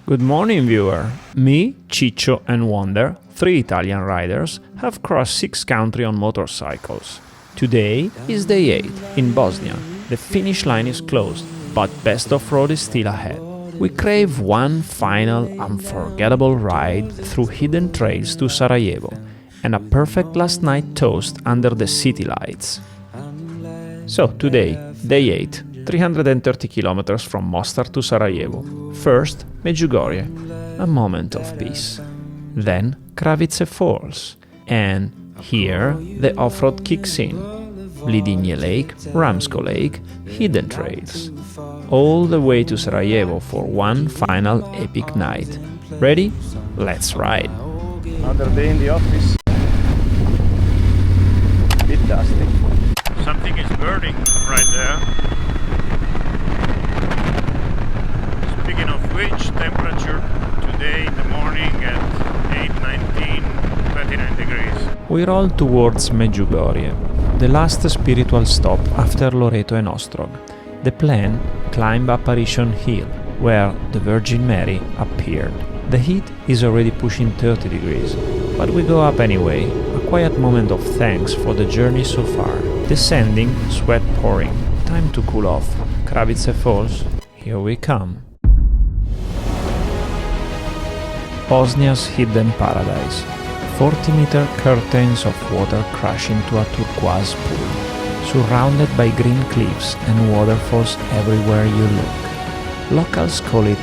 Good morning, viewer! Me, Ciccio and Wonder, three Italian riders, have crossed 6 countries on motorcycles. Today is day 8 in Bosnia. The finish line is closed, but best off-road is still ahead. We crave one final, unforgettable ride through hidden trails to Sarajevo, and a perfect last night toast under the city lights. So today, day 8, 330 kilometers from Mostar to Sarajevo. First, Medjugorje, a moment of peace. Then, Kravice Falls. And here, the off-road kicks in. Lidinje Lake, Ramsko Lake, hidden trails. All the way to Sarajevo for one final epic night. Ready? Let's ride! Another day in the office. Bit dusty. Something is burning right there. Speaking of which, temperature today in the morning at 8:19, 29 degrees. We roll towards Medjugorje, the last spiritual stop after Loreto and Ostrog. The plan, climb Apparition Hill, where the Virgin Mary appeared. The heat is already pushing 30 degrees, but we go up anyway, a quiet moment of thanks for the journey so far. Descending, sweat pouring, time to cool off. Kravice Falls, here we come. Bosnia's hidden paradise. 40-meter curtains of water crash into a turquoise pool, surrounded by green cliffs and waterfalls everywhere you look. Locals call it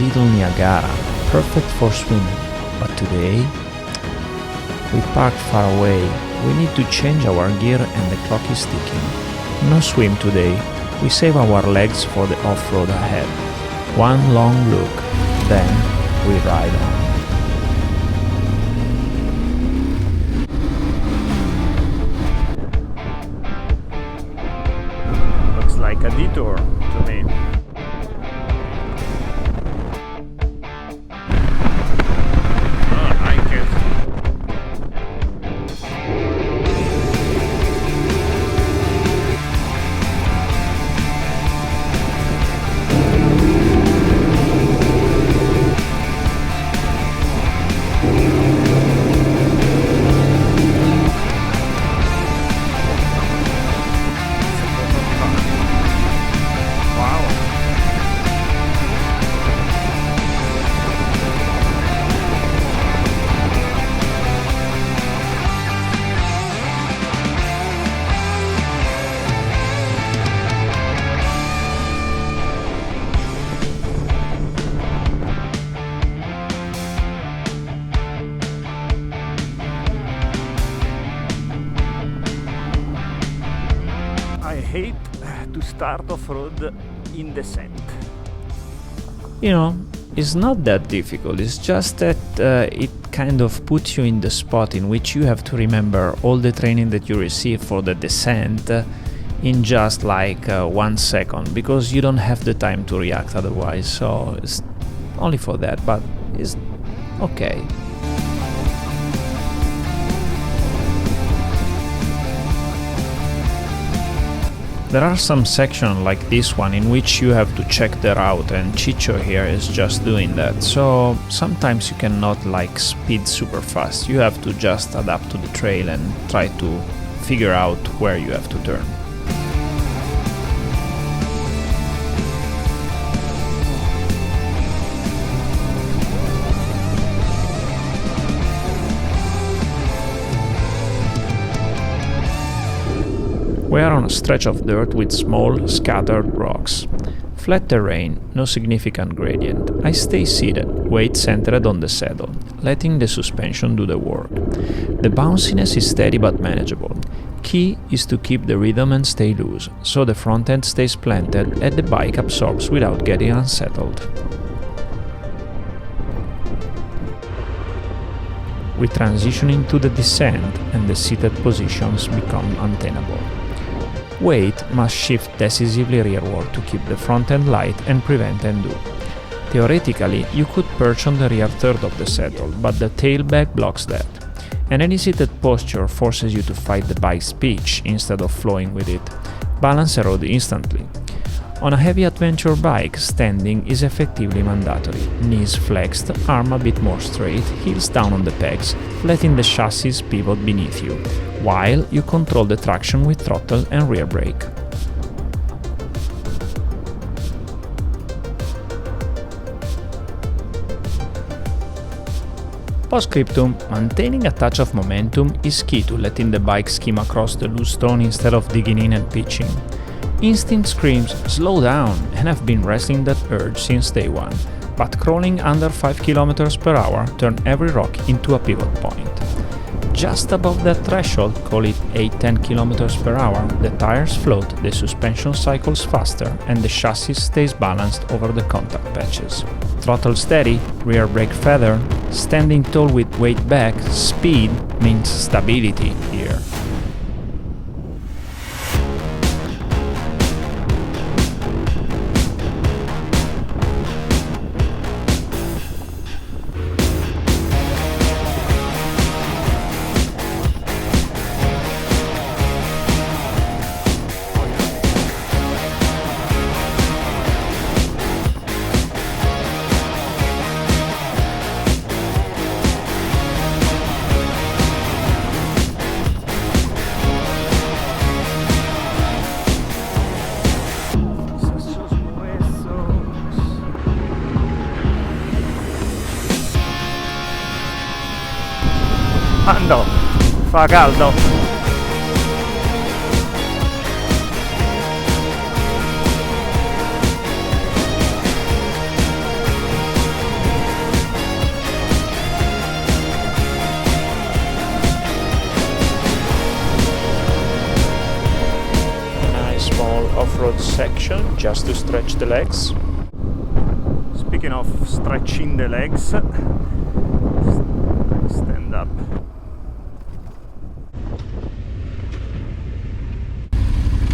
Little Niagara, perfect for swimming, but today we parked far away. We need to change our gear and the clock is ticking. No swim today. We save our legs for the off-road ahead. One long look, then we ride on. Looks like a detour to me. I like it. I hate to start off-road in descent. You know, it's not that difficult, it's just that it kind of puts you in the spot in which you have to remember all the training that you receive for the descent in just like 1 second, because you don't have the time to react otherwise, so it's only for that, but it's okay. There are some sections like this one in which you have to check the route, and Ciccio here is just doing that. So sometimes you cannot like speed super fast, you have to just adapt to the trail and try to figure out where you have to turn. We are on a stretch of dirt with small, scattered rocks. Flat terrain, no significant gradient. I stay seated, weight centered on the saddle, letting the suspension do the work. The bounciness is steady but manageable. Key is to keep the rhythm and stay loose, so the front end stays planted and the bike absorbs without getting unsettled. We transition into the descent and the seated positions become untenable. Weight must shift decisively rearward to keep the front end light and prevent endo. Theoretically, you could perch on the rear third of the saddle, but the tailback blocks that. And any seated posture forces you to fight the bike's pitch instead of flowing with it. Balance erode instantly. On a heavy adventure bike, standing is effectively mandatory. Knees flexed, arm a bit more straight, heels down on the pegs, letting the chassis pivot beneath you, while you control the traction with throttle and rear brake. Postscriptum: maintaining a touch of momentum is key to letting the bike skim across the loose stone instead of digging in and pitching. Instinct screams, slow down, and I've been wrestling that urge since day one, but crawling under 5 km per hour turned every rock into a pivot point. Just above that threshold, call it 8-10 km per hour, the tires float, the suspension cycles faster, and the chassis stays balanced over the contact patches. Throttle steady, rear brake feather, standing tall with weight back, speed means stability here. Andò, fa caldo. Nice small off-road section just to stretch the legs. Speaking of stretching the legs, stand up.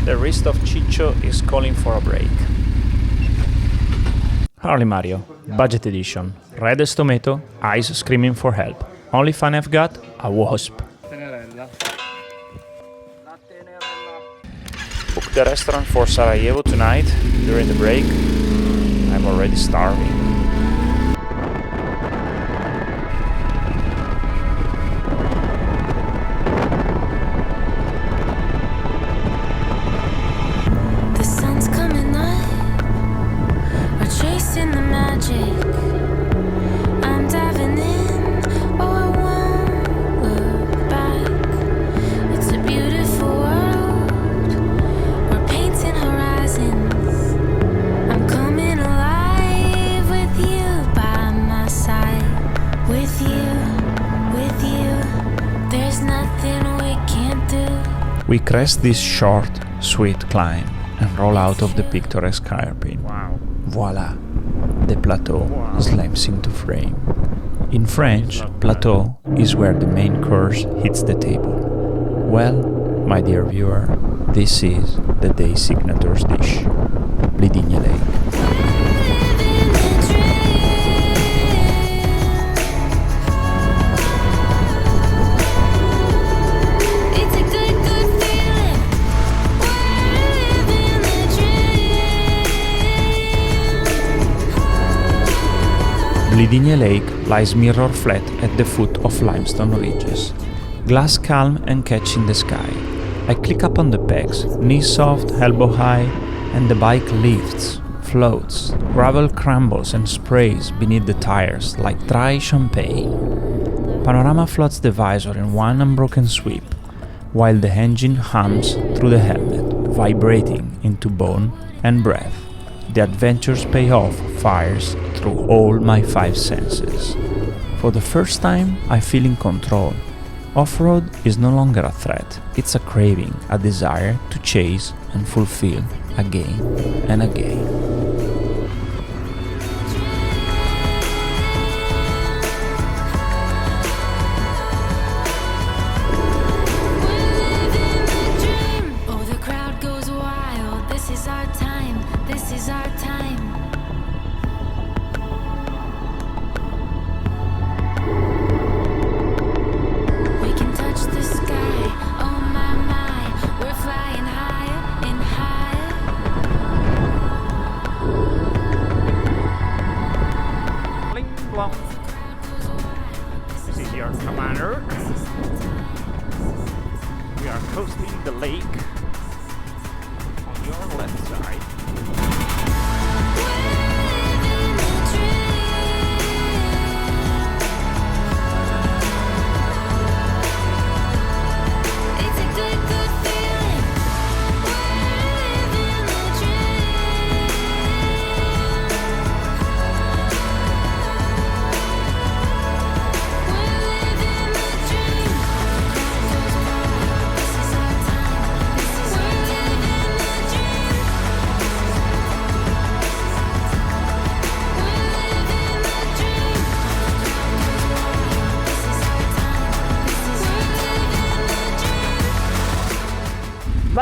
The wrist of Ciccio is calling for a break. Harley Mario, budget edition. Red as tomato, eyes screaming for help. Only fun I've got, a wasp. Booked the restaurant for Sarajevo tonight. During the break, I'm already starving. We crest this short, sweet climb and roll out of the picturesque hairpin. Wow. Voila! The plateau slams into frame. In French, plateau is where the main course hits the table. Well, my dear viewer, this is the day's signature dish, Blidynia Lake. Blidynia Lake lies mirror flat at the foot of limestone ridges. Glass calm and catching the sky. I click up on the pegs, knees soft, elbow high, and the bike lifts, floats. Gravel crumbles and sprays beneath the tires like dry champagne. Panorama floods the visor in one unbroken sweep, while the engine hums through the helmet, vibrating into bone and breath. The adventure's payoff fires through all my 5 senses. For the first time, I feel in control. Off-road is no longer a threat, it's a craving, a desire to chase and fulfill again and again.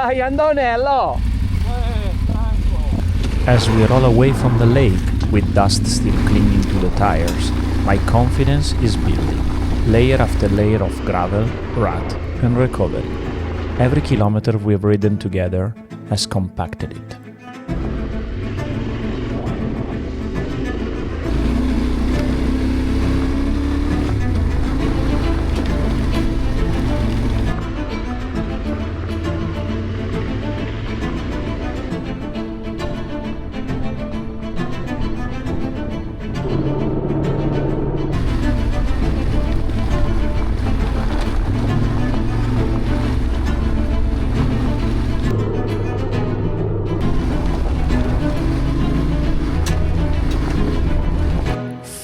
Dai, Antonello! As we roll away from the lake, with dust still clinging to the tires, my confidence is building, layer after layer of gravel, rut, and recovery. Every kilometer we've ridden together has compacted it.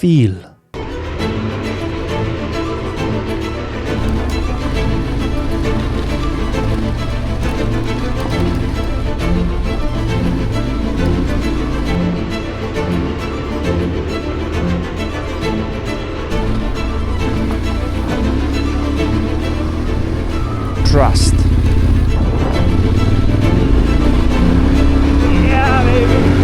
Feel. Trust. Yeah, baby!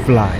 Fly.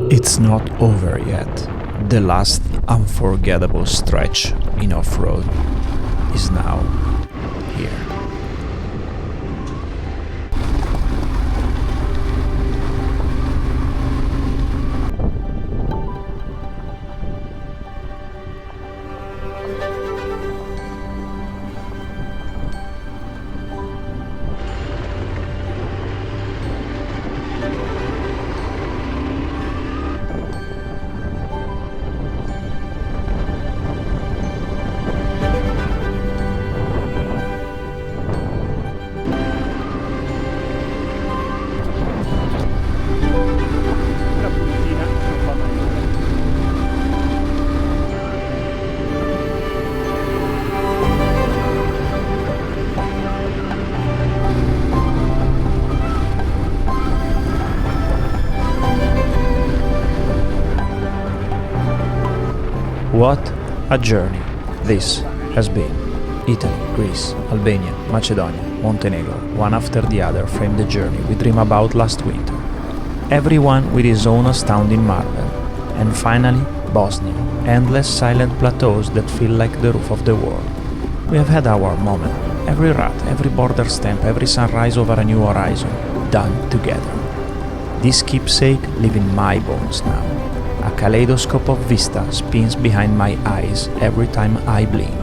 It's not over yet. The last unforgettable stretch in off-road is now here. La puntina non fa mai male. What a journey this has been. Italy, Greece, Albania, Macedonia, Montenegro, one after the other frame the journey we dreamed about last winter. Everyone with his own astounding marvel. And finally, Bosnia, endless silent plateaus that feel like the roof of the world. We have had our moment, every rut, every border stamp, every sunrise over a new horizon, done together. This keepsake lives in my bones now. A kaleidoscope of vista spins behind my eyes every time I blink.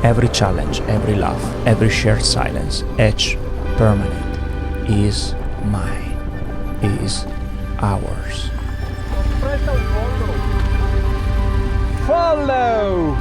Every challenge, every laugh, every shared silence, etched permanent, is mine, is ours. Presta un follow! Follow!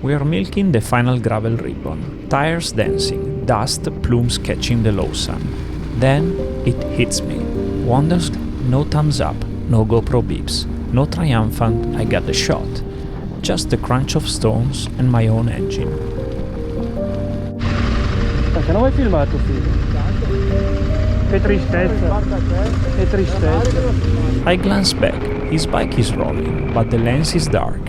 We are milking the final gravel ribbon. Tires dancing, dust plumes catching the low sun. Then it hits me. Wonders, no thumbs up, no GoPro beeps, no triumphant I got the shot. Just the crunch of stones and my own engine. Perché non hai filmato, figlio? Che tristezza. Che tristezza. I glance back. His bike is rolling, but the lens is dark.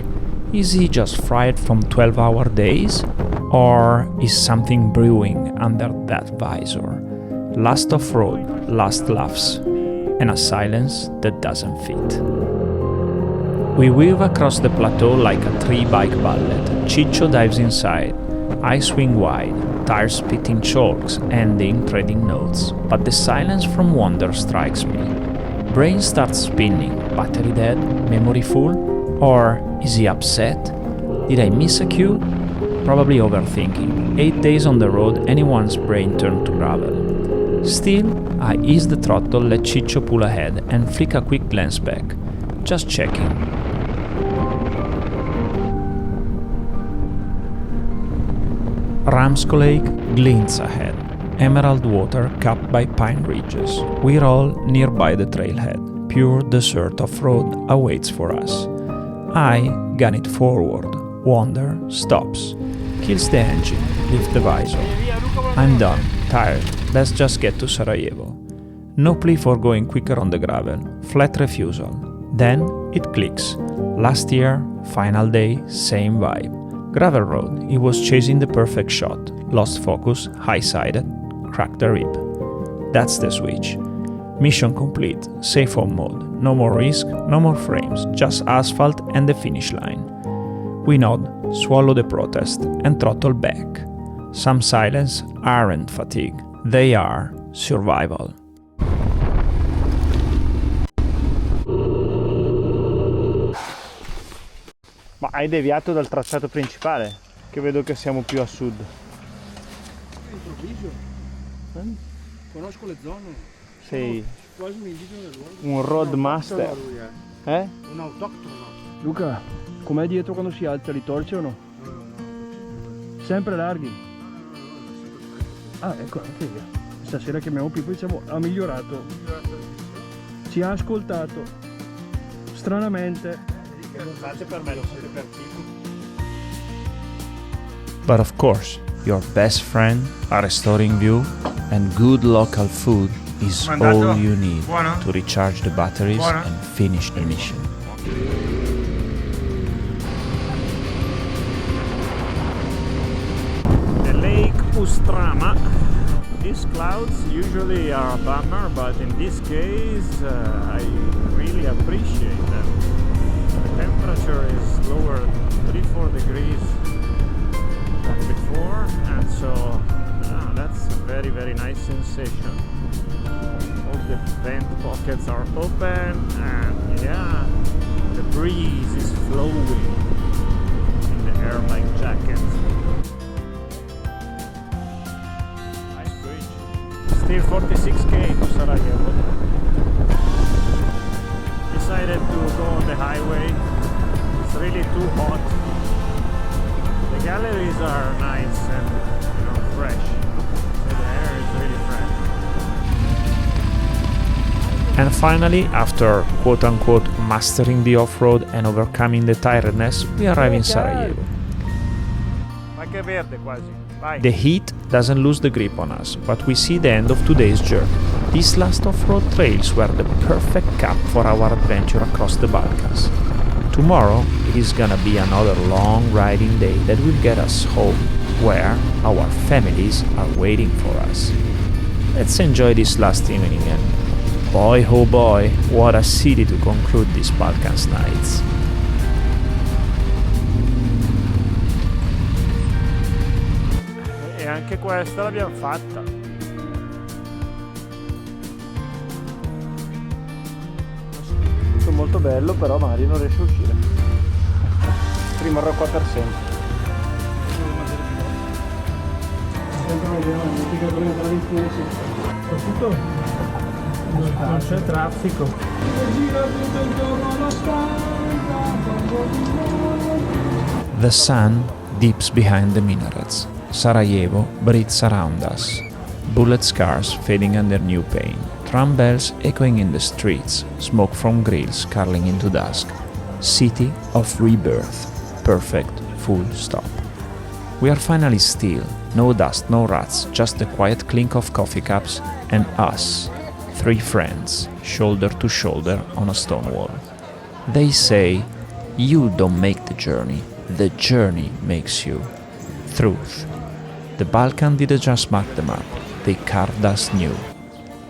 Is he just fried from 12-hour days? Or is something brewing under that visor? Last off-road, last laughs, and a silence that doesn't fit. We weave across the plateau like a 3-bike ballet. Ciccio dives inside. I swing wide, tires spitting chalks, ending trading notes. But the silence from wonder strikes me. Brain starts spinning. Battery dead? Memory full? Or is he upset? Did I miss a cue? Probably overthinking. 8 days on the road, anyone's brain turned to gravel. Still, I ease the throttle, let Ciccio pull ahead, and flick a quick glance back. Just checking. Ramsco Lake glints ahead. Emerald water capped by pine ridges. We're all nearby the trailhead. Pure desert off-road awaits for us. I gun it forward. Wonder stops. Kills the engine. Lift the visor. I'm done. Tired. Let's just get to Sarajevo. No plea for going quicker on the gravel. Flat refusal. Then it clicks. Last year, final day, same vibe. Gravel road. He was chasing the perfect shot. Lost focus, high-sided, cracked the rib. That's the switch. Mission complete. Safe on mode. No more risk, no more frames, just asphalt and the finish line. We nod, swallow the protest, and throttle back. Some silence aren't fatigue. They are survival. Ma hai deviato dal tracciato principale, che vedo che siamo più a sud. Improvviso. Conosco le zone. Sei Quasi un indigeno del luogo. un roadmaster. Eh? Un autoctono. Luca, com'è dietro quando si alza? Li torce o no? Sempre larghi? Ah, ecco, anche via. Stasera chiamiamo Pippo e diciamo ha migliorato. Ci ha ascoltato. Stranamente. Per me, lo fate per Pippo. But of course, your best friend, a restoring view, and good local food is all you need to recharge the batteries and finish the mission. The Lake Ustrama. These clouds usually are a bummer, but in this case I really appreciate them. The temperature is lower 3-4 degrees than before, and so that's a very nice sensation. All the vent pockets are open, and yeah, the breeze is flowing in the air like jackets. Nice bridge. Still 46k to Sarajevo. Decided to go on the highway. It's really too hot. The galleries are nice and fresh. So the air is really fresh. And finally, after quote-unquote mastering the off-road and overcoming the tiredness, we arrive in Sarajevo. Ma che verde quasi. Vai. The heat doesn't lose the grip on us, but we see the end of today's journey. These last off-road trails were the perfect cap for our adventure across the Balkans. Tomorrow it is gonna be another long riding day that will get us home, where our families are waiting for us. Let's enjoy this last evening, and boy oh boy, what a city to conclude these Balkans nights. E anche questa l'abbiamo fatta. Tutto molto bello, però magari non riesce a uscire. Rimarrò qua per sempre. Soprattutto non c'è traffico. The sun dips behind the minarets. Sarajevo breathes around us. Bullet scars fading under new paint. Drum bells echoing in the streets. Smoke from grills curling into dusk. City of rebirth. Perfect full stop. We are finally still. No dust, no rats, just the quiet clink of coffee cups and us. 3 friends, shoulder to shoulder on a stone wall. They say, you don't make the journey makes you. Truth. The Balkan didn't just mark the map, they carved us new.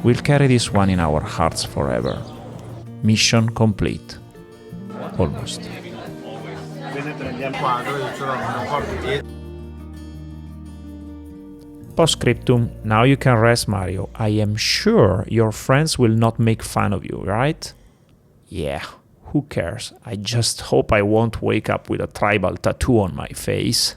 We'll carry this one in our hearts forever. Mission complete. Almost. Postscriptum, now you can rest, Mario. I am sure your friends will not make fun of you, right? Yeah, who cares? I just hope I won't wake up with a tribal tattoo on my face.